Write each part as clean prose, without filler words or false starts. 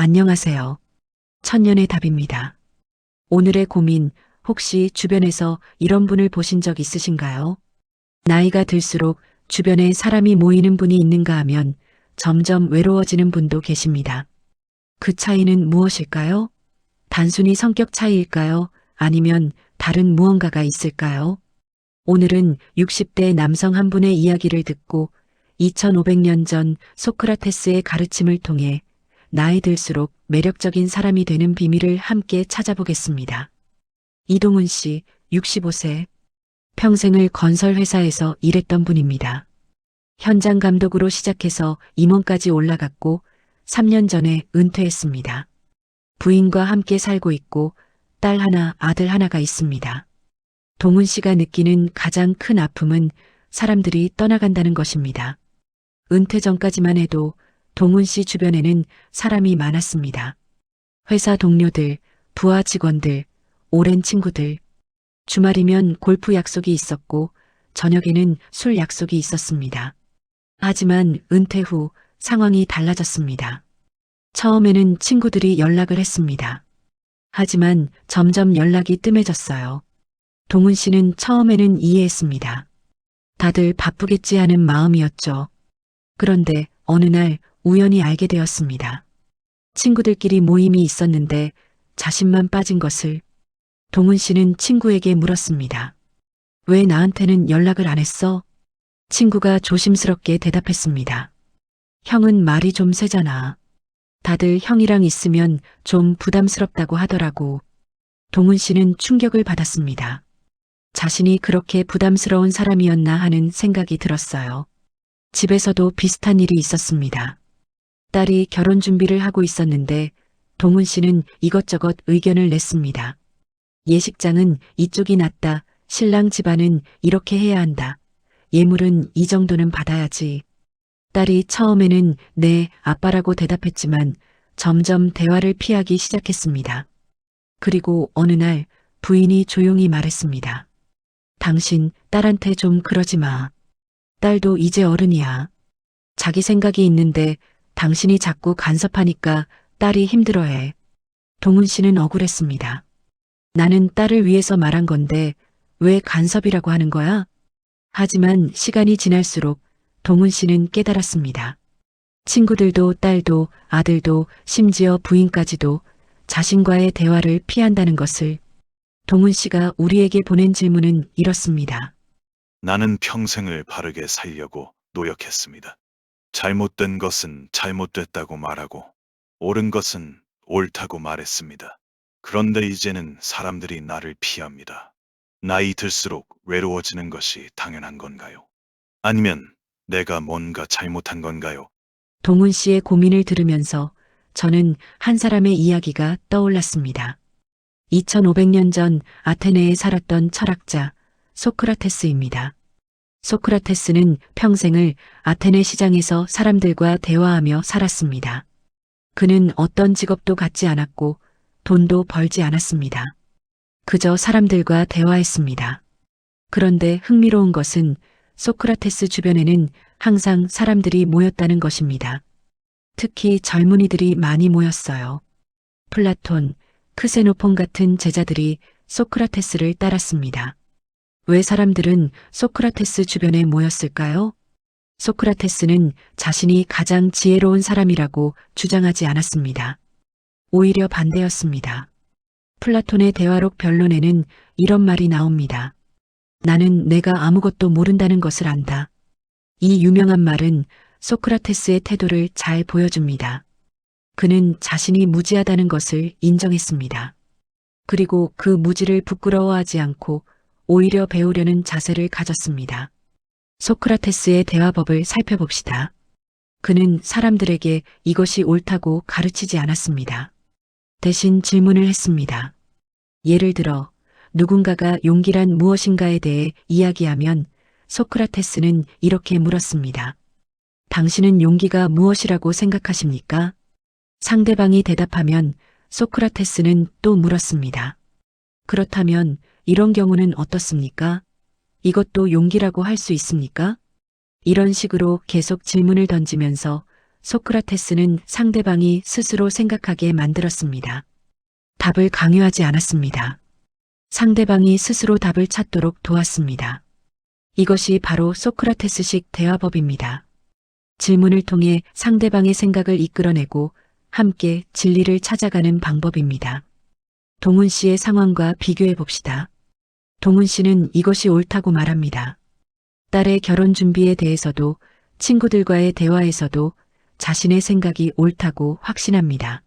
안녕하세요. 천년의 답입니다. 오늘의 고민, 혹시 주변에서 이런 분을 보신 적 있으신가요? 나이가 들수록 주변에 사람이 모이는 분이 있는가 하면 점점 외로워지는 분도 계십니다. 그 차이는 무엇일까요? 단순히 성격 차이일까요? 아니면 다른 무언가가 있을까요? 오늘은 60대 남성 한 분의 이야기를 듣고 2500년 전 소크라테스의 가르침을 통해 나이 들수록 매력적인 사람이 되는 비밀을 함께 찾아보겠습니다. 이동훈 씨, 65세. 평생을 건설회사에서 일했던 분입니다. 현장 감독으로 시작해서 임원까지 올라갔고 3년 전에 은퇴했습니다. 부인과 함께 살고 있고 딸 하나, 아들 하나가 있습니다. 동훈 씨가 느끼는 가장 큰 아픔은 사람들이 떠나간다는 것입니다. 은퇴 전까지만 해도 동훈 씨 주변에는 사람이 많았습니다. 회사 동료들, 부하 직원들, 오랜 친구들. 주말이면 골프 약속이 있었고 저녁에는 술 약속이 있었습니다. 하지만 은퇴 후 상황이 달라졌습니다. 처음에는 친구들이 연락을 했습니다. 하지만 점점 연락이 뜸해졌어요. 동훈 씨는 처음에는 이해했습니다. 다들 바쁘겠지 하는 마음이었죠. 그런데 어느 날 우연히 알게 되었습니다. 친구들끼리 모임이 있었는데 자신만 빠진 것을. 동훈 씨는 친구에게 물었습니다. 왜 나한테는 연락을 안 했어? 친구가 조심스럽게 대답했습니다. 형은 말이 좀 세잖아. 다들 형이랑 있으면 좀 부담스럽다고 하더라고. 동훈 씨는 충격을 받았습니다. 자신이 그렇게 부담스러운 사람이었나 하는 생각이 들었어요. 집에서도 비슷한 일이 있었습니다. 딸이 결혼 준비를 하고 있었는데 동훈 씨는 이것저것 의견을 냈습니다. 예식장은 이쪽이 낫다. 신랑 집안은 이렇게 해야 한다. 예물은 이 정도는 받아야지. 딸이 처음에는 네, 아빠라고 대답했지만 점점 대화를 피하기 시작했습니다. 그리고 어느 날 부인이 조용히 말했습니다. 당신 딸한테 좀 그러지 마. 딸도 이제 어른이야. 자기 생각이 있는데 당신이 자꾸 간섭하니까 딸이 힘들어해. 동훈 씨는 억울했습니다. 나는 딸을 위해서 말한 건데 왜 간섭이라고 하는 거야? 하지만 시간이 지날수록 동훈 씨는 깨달았습니다. 친구들도 딸도 아들도 심지어 부인까지도 자신과의 대화를 피한다는 것을. 동훈 씨가 우리에게 보낸 질문은 이렇습니다. 나는 평생을 바르게 살려고 노력했습니다. 잘못된 것은 잘못됐다고 말하고, 옳은 것은 옳다고 말했습니다. 그런데 이제는 사람들이 나를 피합니다. 나이 들수록 외로워지는 것이 당연한 건가요? 아니면 내가 뭔가 잘못한 건가요? 동훈 씨의 고민을 들으면서 저는 한 사람의 이야기가 떠올랐습니다. 2500년 전 아테네에 살았던 철학자 소크라테스입니다. 소크라테스는 평생을 아테네 시장에서 사람들과 대화하며 살았습니다. 그는 어떤 직업도 갖지 않았고 돈도 벌지 않았습니다. 그저 사람들과 대화했습니다. 그런데 흥미로운 것은 소크라테스 주변에는 항상 사람들이 모였다는 것입니다. 특히 젊은이들이 많이 모였어요. 플라톤, 크세노폰 같은 제자들이 소크라테스를 따랐습니다. 왜 사람들은 소크라테스 주변에 모였을까요? 소크라테스는 자신이 가장 지혜로운 사람이라고 주장하지 않았습니다. 오히려 반대였습니다. 플라톤의 대화록 변론에는 이런 말이 나옵니다. 나는 내가 아무것도 모른다는 것을 안다. 이 유명한 말은 소크라테스의 태도를 잘 보여줍니다. 그는 자신이 무지하다는 것을 인정했습니다. 그리고 그 무지를 부끄러워하지 않고 오히려 배우려는 자세를 가졌습니다. 소크라테스의 대화법을 살펴봅시다. 그는 사람들에게 이것이 옳다고 가르치지 않았습니다. 대신 질문을 했습니다. 예를 들어 누군가가 용기란 무엇인가에 대해 이야기하면 소크라테스는 이렇게 물었습니다. 당신은 용기가 무엇이라고 생각하십니까? 상대방이 대답하면 소크라테스는 또 물었습니다. 그렇다면 이런 경우는 어떻습니까? 이것도 용기라고 할 수 있습니까? 이런 식으로 계속 질문을 던지면서 소크라테스는 상대방이 스스로 생각하게 만들었습니다. 답을 강요하지 않았습니다. 상대방이 스스로 답을 찾도록 도왔습니다. 이것이 바로 소크라테스식 대화법입니다. 질문을 통해 상대방의 생각을 이끌어내고 함께 진리를 찾아가는 방법입니다. 동훈 씨의 상황과 비교해 봅시다. 동훈 씨는 이것이 옳다고 말합니다. 딸의 결혼 준비에 대해서도 친구들과의 대화에서도 자신의 생각이 옳다고 확신합니다.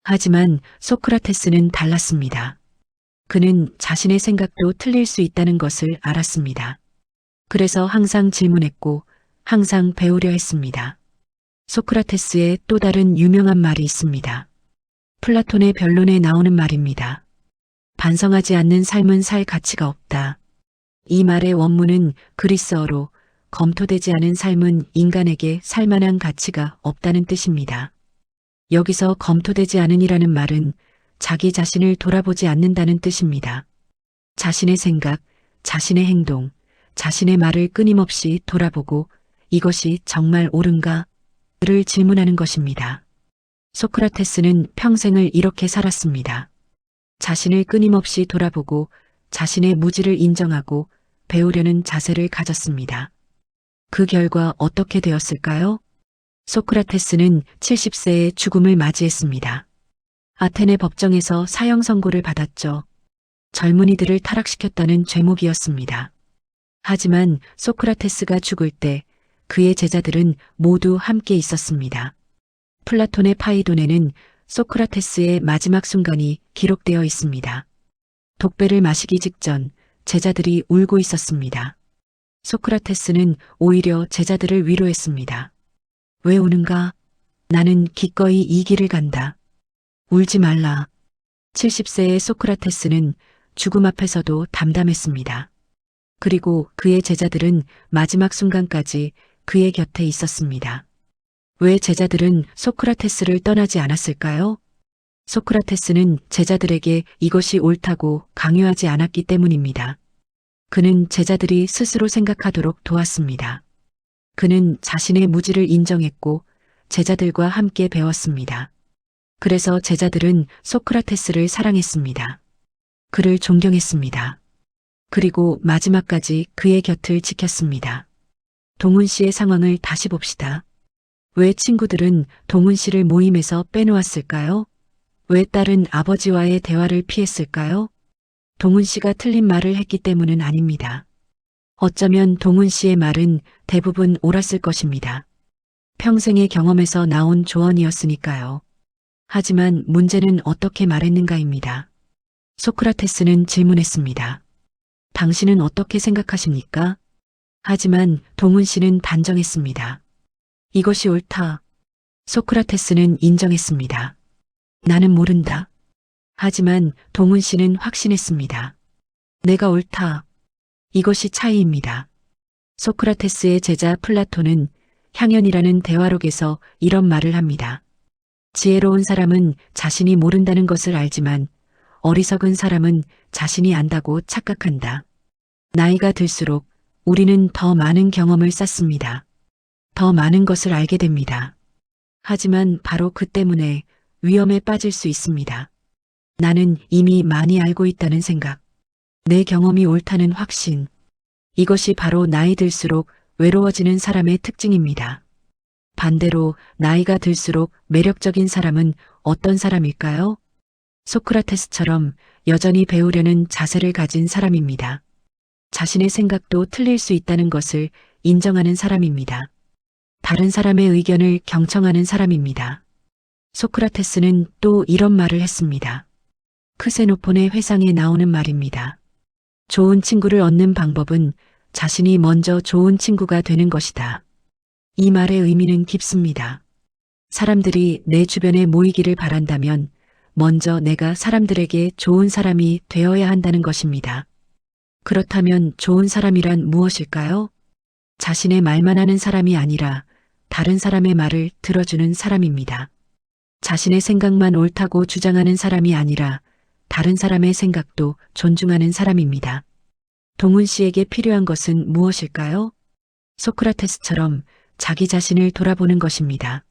하지만 소크라테스는 달랐습니다. 그는 자신의 생각도 틀릴 수 있다는 것을 알았습니다. 그래서 항상 질문했고 항상 배우려 했습니다. 소크라테스의 또 다른 유명한 말이 있습니다. 플라톤의 변론에 나오는 말입니다. 반성하지 않는 삶은 살 가치가 없다. 이 말의 원문은 그리스어로 검토되지 않은 삶은 인간에게 살만한 가치가 없다는 뜻입니다. 여기서 검토되지 않은이라는 말은 자기 자신을 돌아보지 않는다는 뜻입니다. 자신의 생각, 자신의 행동, 자신의 말을 끊임없이 돌아보고 이것이 정말 옳은가?를 질문하는 것입니다. 소크라테스는 평생을 이렇게 살았습니다. 자신을 끊임없이 돌아보고 자신의 무지를 인정하고 배우려는 자세를 가졌습니다. 그 결과 어떻게 되었을까요? 소크라테스는 70세의 죽음을 맞이했습니다. 아테네 법정에서 사형 선고를 받았죠. 젊은이들을 타락시켰다는 죄목이었습니다. 하지만 소크라테스가 죽을 때 그의 제자들은 모두 함께 있었습니다. 플라톤의 파이돈에는 소크라테스의 마지막 순간이 기록되어 있습니다. 독배를 마시기 직전 제자들이 울고 있었습니다. 소크라테스는 오히려 제자들을 위로했습니다. 왜 우는가? 나는 기꺼이 이 길을 간다. 울지 말라. 70세의 소크라테스는 죽음 앞에서도 담담했습니다. 그리고 그의 제자들은 마지막 순간까지 그의 곁에 있었습니다. 왜 제자들은 소크라테스를 떠나지 않았을까요? 소크라테스는 제자들에게 이것이 옳다고 강요하지 않았기 때문입니다. 그는 제자들이 스스로 생각하도록 도왔습니다. 그는 자신의 무지를 인정했고 제자들과 함께 배웠습니다. 그래서 제자들은 소크라테스를 사랑했습니다. 그를 존경했습니다. 그리고 마지막까지 그의 곁을 지켰습니다. 동훈 씨의 상황을 다시 봅시다. 왜 친구들은 동훈 씨를 모임에서 빼놓았을까요? 왜 딸은 아버지와의 대화를 피했을까요? 동훈 씨가 틀린 말을 했기 때문은 아닙니다. 어쩌면 동훈 씨의 말은 대부분 옳았을 것입니다. 평생의 경험에서 나온 조언이었으니까요. 하지만 문제는 어떻게 말했는가입니다. 소크라테스는 질문했습니다. 당신은 어떻게 생각하십니까? 하지만 동훈 씨는 단정했습니다. 이것이 옳다. 소크라테스는 인정했습니다. 나는 모른다. 하지만 동훈 씨는 확신했습니다. 내가 옳다. 이것이 차이입니다. 소크라테스의 제자 플라톤은 향연이라는 대화록에서 이런 말을 합니다. 지혜로운 사람은 자신이 모른다는 것을 알지만 어리석은 사람은 자신이 안다고 착각한다. 나이가 들수록 우리는 더 많은 경험을 쌓습니다. 더 많은 것을 알게 됩니다. 하지만 바로 그 때문에 위험에 빠질 수 있습니다. 나는 이미 많이 알고 있다는 생각, 내 경험이 옳다는 확신, 이것이 바로 나이 들수록 외로워지는 사람의 특징입니다. 반대로 나이가 들수록 매력적인 사람은 어떤 사람일까요? 소크라테스처럼 여전히 배우려는 자세를 가진 사람입니다. 자신의 생각도 틀릴 수 있다는 것을 인정하는 사람입니다. 다른 사람의 의견을 경청하는 사람입니다. 소크라테스는 또 이런 말을 했습니다. 크세노폰의 회상에 나오는 말입니다. 좋은 친구를 얻는 방법은 자신이 먼저 좋은 친구가 되는 것이다. 이 말의 의미는 깊습니다. 사람들이 내 주변에 모이기를 바란다면 먼저 내가 사람들에게 좋은 사람이 되어야 한다는 것입니다. 그렇다면 좋은 사람이란 무엇일까요? 자신의 말만 하는 사람이 아니라 다른 사람의 말을 들어주는 사람입니다. 자신의 생각만 옳다고 주장하는 사람이 아니라 다른 사람의 생각도 존중하는 사람입니다. 동훈 씨에게 필요한 것은 무엇일까요? 소크라테스처럼 자기 자신을 돌아보는 것입니다.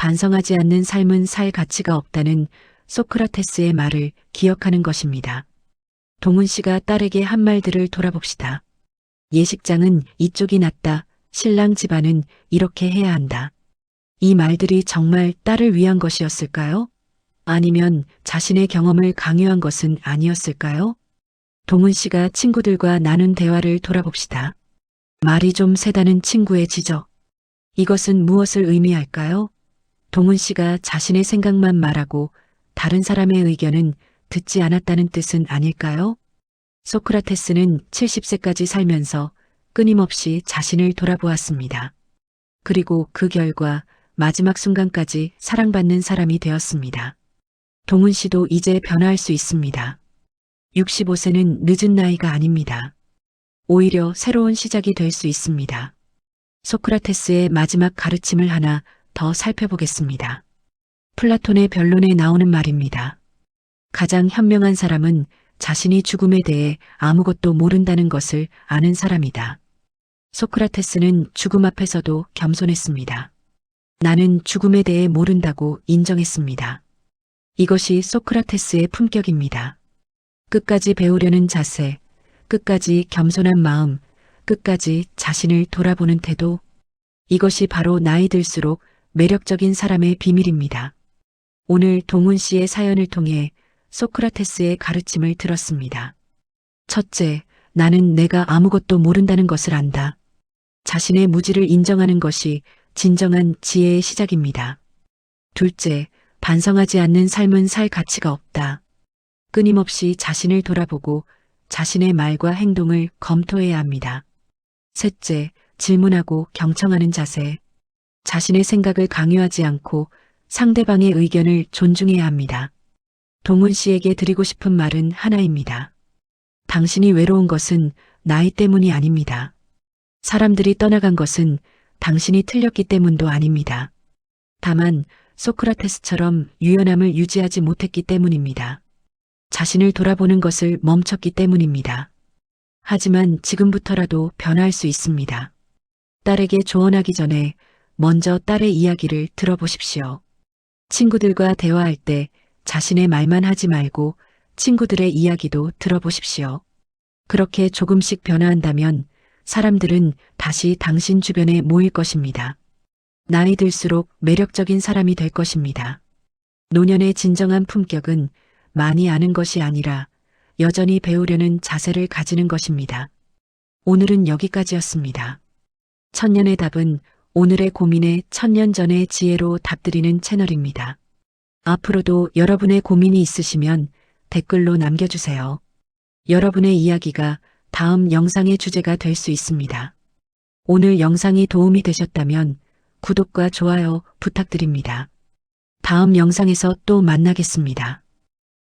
반성하지 않는 삶은 살 가치가 없다는 소크라테스의 말을 기억하는 것입니다. 동훈 씨가 딸에게 한 말들을 돌아봅시다. 예식장은 이쪽이 낫다. 신랑 집안은 이렇게 해야 한다. 이 말들이 정말 딸을 위한 것이었을까요? 아니면 자신의 경험을 강요한 것은 아니었을까요? 동훈 씨가 친구들과 나눈 대화를 돌아봅시다. 말이 좀 세다는 친구의 지적. 이것은 무엇을 의미할까요? 동훈 씨가 자신의 생각만 말하고 다른 사람의 의견은 듣지 않았다는 뜻은 아닐까요? 소크라테스는 70세까지 살면서 끊임없이 자신을 돌아보았습니다. 그리고 그 결과 마지막 순간까지 사랑받는 사람이 되었습니다. 동훈 씨도 이제 변화할 수 있습니다. 65세는 늦은 나이가 아닙니다. 오히려 새로운 시작이 될 수 있습니다. 소크라테스의 마지막 가르침을 하나 더 살펴보겠습니다. 플라톤의 변론에 나오는 말입니다. 가장 현명한 사람은 자신이 죽음에 대해 아무것도 모른다는 것을 아는 사람이다. 소크라테스는 죽음 앞에서도 겸손했습니다. 나는 죽음에 대해 모른다고 인정했습니다. 이것이 소크라테스의 품격입니다. 끝까지 배우려는 자세, 끝까지 겸손한 마음, 끝까지 자신을 돌아보는 태도, 이것이 바로 나이 들수록 매력적인 사람의 비밀입니다. 오늘 동훈 씨의 사연을 통해 소크라테스의 가르침을 들었습니다. 첫째, 나는 내가 아무것도 모른다는 것을 안다. 자신의 무지를 인정하는 것이 진정한 지혜의 시작입니다. 둘째, 반성하지 않는 삶은 살 가치가 없다. 끊임없이 자신을 돌아보고 자신의 말과 행동을 검토해야 합니다. 셋째, 질문하고 경청하는 자세. 자신의 생각을 강요하지 않고 상대방의 의견을 존중해야 합니다. 동훈 씨에게 드리고 싶은 말은 하나입니다. 당신이 외로운 것은 나이 때문이 아닙니다. 사람들이 떠나간 것은 당신이 틀렸기 때문도 아닙니다. 다만 소크라테스처럼 유연함을 유지하지 못했기 때문입니다. 자신을 돌아보는 것을 멈췄기 때문입니다. 하지만 지금부터라도 변화할 수 있습니다. 딸에게 조언하기 전에 먼저 딸의 이야기를 들어보십시오. 친구들과 대화할 때 자신의 말만 하지 말고 친구들의 이야기도 들어보십시오. 그렇게 조금씩 변화한다면 사람들은 다시 당신 주변에 모일 것입니다. 나이 들수록 매력적인 사람이 될 것입니다. 노년의 진정한 품격은 많이 아는 것이 아니라 여전히 배우려는 자세를 가지는 것입니다. 오늘은 여기까지였습니다. 천년의 답은 오늘의 고민에 천년 전의 지혜로 답드리는 채널입니다. 앞으로도 여러분의 고민이 있으시면 댓글로 남겨주세요. 여러분의 이야기가 다음 영상의 주제가 될 수 있습니다. 오늘 영상이 도움이 되셨다면 구독과 좋아요 부탁드립니다. 다음 영상에서 또 만나겠습니다.